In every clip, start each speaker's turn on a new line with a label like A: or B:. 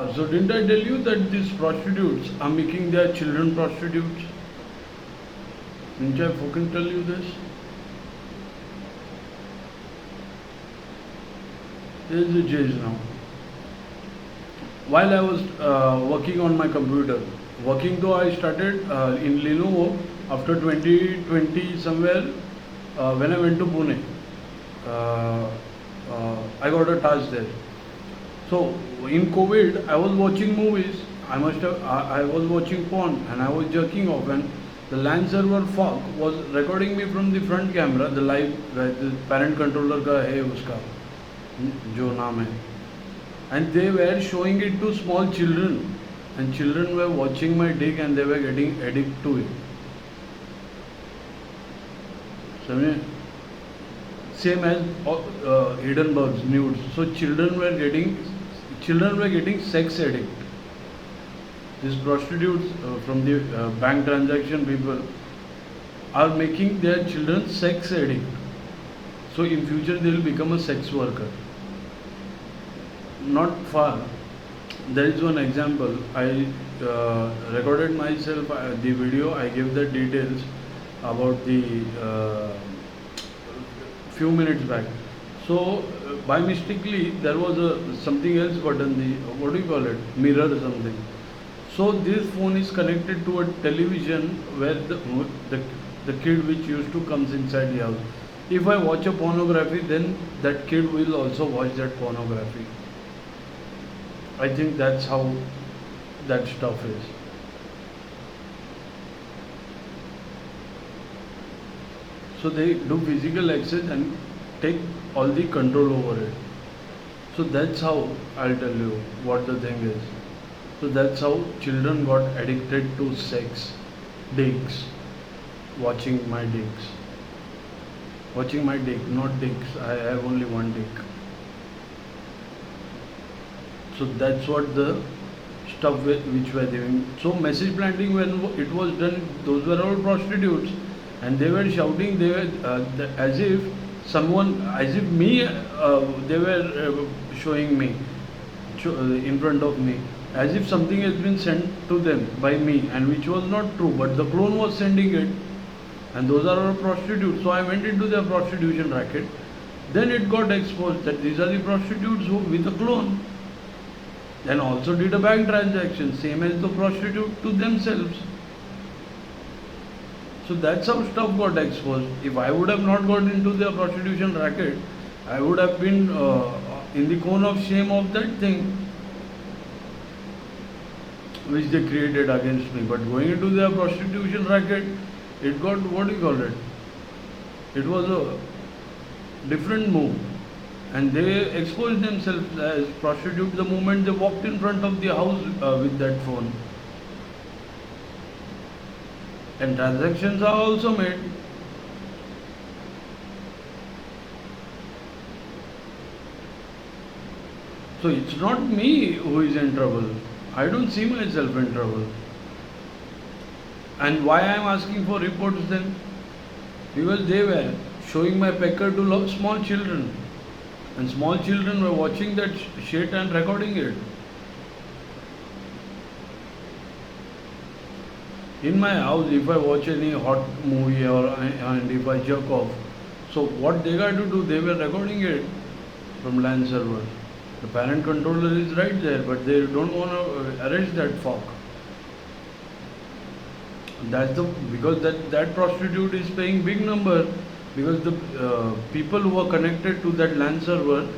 A: So didn't I tell you that these prostitutes are making their children prostitutes? Didn't I fucking tell you this? This is the chase now. While I was working on my computer, working though I started in Lenovo after 2020 somewhere when I went to Pune. Uh, I got a task there. So in COVID, I was watching movies. I was watching porn and I was jerking off, and the LAN server fuck was recording me from the front camera, the live, the parent controller का है उसका जो नाम है, and they were showing it to small children, and children were watching my dick and they were getting addicted to it. समझे? Same as hidden bugs, nudes. So children were getting sex addict. These prostitutes from the bank transaction people are making their children sex addict. So in future they will become a sex worker. Not far. There is one example. I recorded myself the video. I gave the details about the few minutes back. So by mistakenly there was something else button, the what do you call it, mirror or something. So this phone is connected to a television where the kid which used to comes inside the house. If I watch a pornography, then that kid will also watch that pornography. I think that's how that stuff is. So they do physical access and take all the control over it. So that's how I'll tell you what the thing is. So that's how children got addicted to sex, dicks, watching my dicks. Watching my dick, not dicks. I have only one dick. So that's what the stuff which were doing. So message planting, when it was done, those were all prostitutes, and they were shouting. They were as if someone, as if me, they were showing me in front of me, as if something has been sent to them by me, and which was not true. But the clone was sending it, and those are all prostitutes. So I went into their prostitution racket. Then it got exposed that these are the prostitutes who with a clone. Then also did a bank transaction, same as the prostitute to themselves. So that's how stuff got exposed. If I would have not got into the prostitution racket, I would have been in the cone of shame of that thing which they created against me. But going into their prostitution racket, it got, what do you call it? It was a different move. And they exposed themselves as prostitutes the moment they walked in front of the house with that phone. And transactions are also made. So it's not me who is in trouble. I don't see myself in trouble. And why I am asking for reports then? Because they were showing my pecker to small children. And small children were watching that shit and recording it. In my house, if I watch any hot movie and if I jerk off, so what they got to do, they were recording it from LAN server. The parent controller is right there, but they don't want to arrest that fuck. That's because that prostitute is paying big number, because the people who are connected to that LAN server,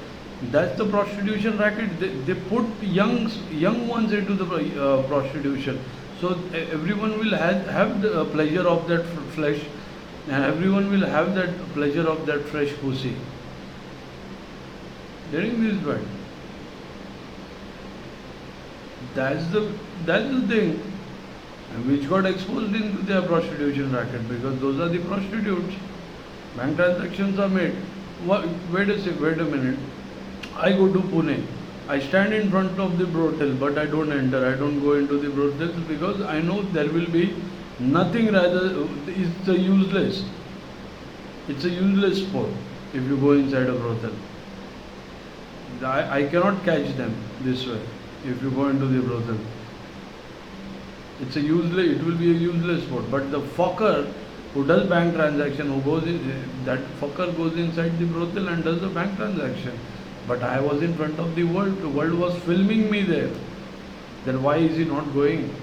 A: that's the prostitution racket. They put young ones into the prostitution. So everyone will have the pleasure of that flesh, and everyone will have that pleasure of that fresh pussy. Getting this right? That's the thing, which got exposed into their prostitution racket, because those are the prostitutes. Bank transactions are made. Wait a minute. I go to Pune. I stand in front of the brothel, but I don't enter. I don't go into the brothels because I know there will be nothing. Rather, it's a useless. It's a useless sport if you go inside a brothel. I cannot catch them this way. if you go into the brothel. It's a useless. It will be a useless sport. But the fucker who does bank transaction, who goes in, that fucker goes inside the brothel and does the bank transaction. But I was in front of the world. The world was filming me there. Then why is he not going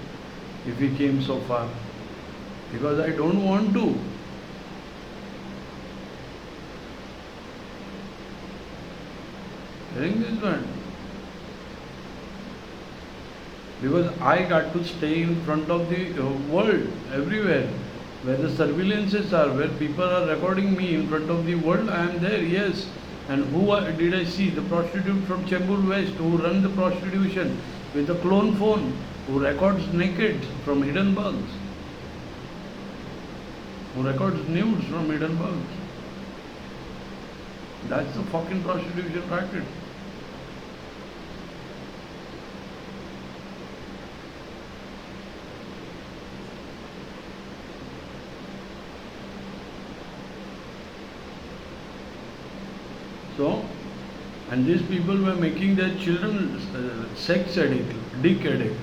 A: if he came so far? Because I don't want to. Hearing this one? Because I got to stay in front of the world everywhere, where the surveillances are, where people are recording me in front of the world. I am there, yes. And who did I see? The prostitute from Chembur West who run the prostitution with a clone phone, who records naked from hidden bugs, who records nudes from hidden bugs. That's the fucking prostitution racket. So, and these people were making their children sex addict, dick addict,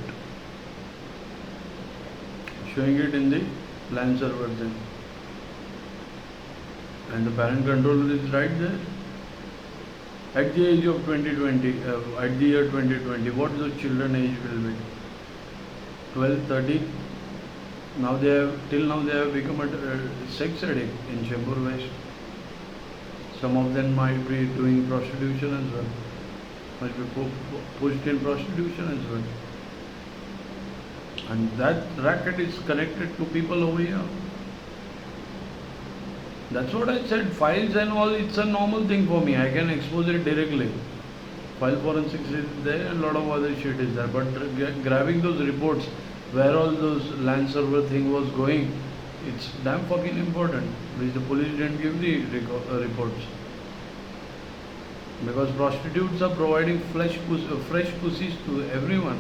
A: showing it in the LAN server then. And the parent controller is right there. At the age of 2020, at the year 2020, what the children age will be? 12, 13. Now they have, till now they have become a sex addict in Chembur West. Some of them might be doing prostitution as well, might be pushed in prostitution as well. And that racket is connected to people over here. That's what I said, files and all, it's a normal thing for me. I can expose it directly. File forensics is there and a lot of other shit is there. But grabbing those reports, where all those LAN server thing was going, it's damn fucking important, which the police didn't give the reports. Because prostitutes are providing fresh pussies to everyone.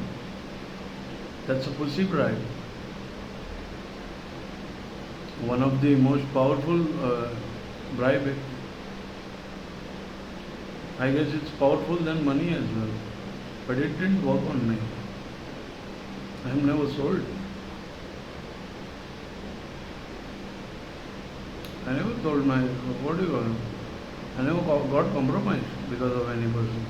A: That's a pussy bribe. One of the most powerful bribe. I guess it's powerful than money as well. But it didn't work on me. I have never sold. I never told my, what do you call it? I never got compromised because of any person.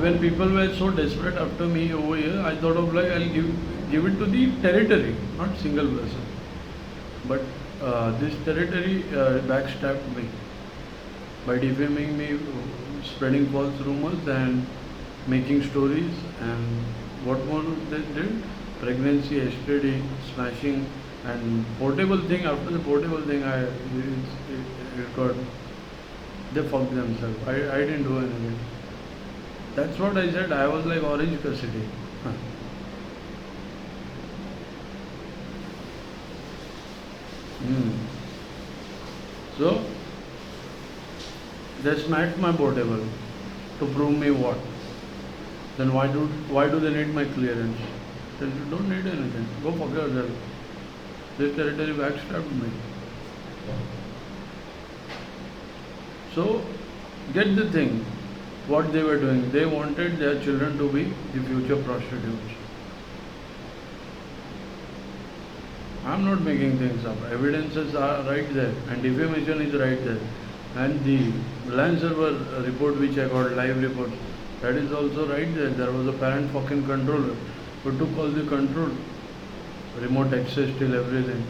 A: When people were so desperate after me over here, I thought of like, I'll give it to the territory, not single person. But this territory backstabbed me by defaming me, spreading false rumors and making stories, and what more they did? Pregnancy, STD, smashing, and portable thing. After the portable thing, it got, they fucked themselves. I didn't do anything. That's what I said. I was like Orange Cassidy. So they smashed my portable to prove me what? Then why do they need my clearance? Then you don't need anything. Go fuck yourself. This territory backstabbed me. So get the thing. What they were doing. They wanted their children to be the future prostitutes. I'm not making things up. Evidences are right there, and defamation is right there. And the LAN server report which I got, live report, that is also right there. There was a parent fucking controller who took all the control, remote access till everything.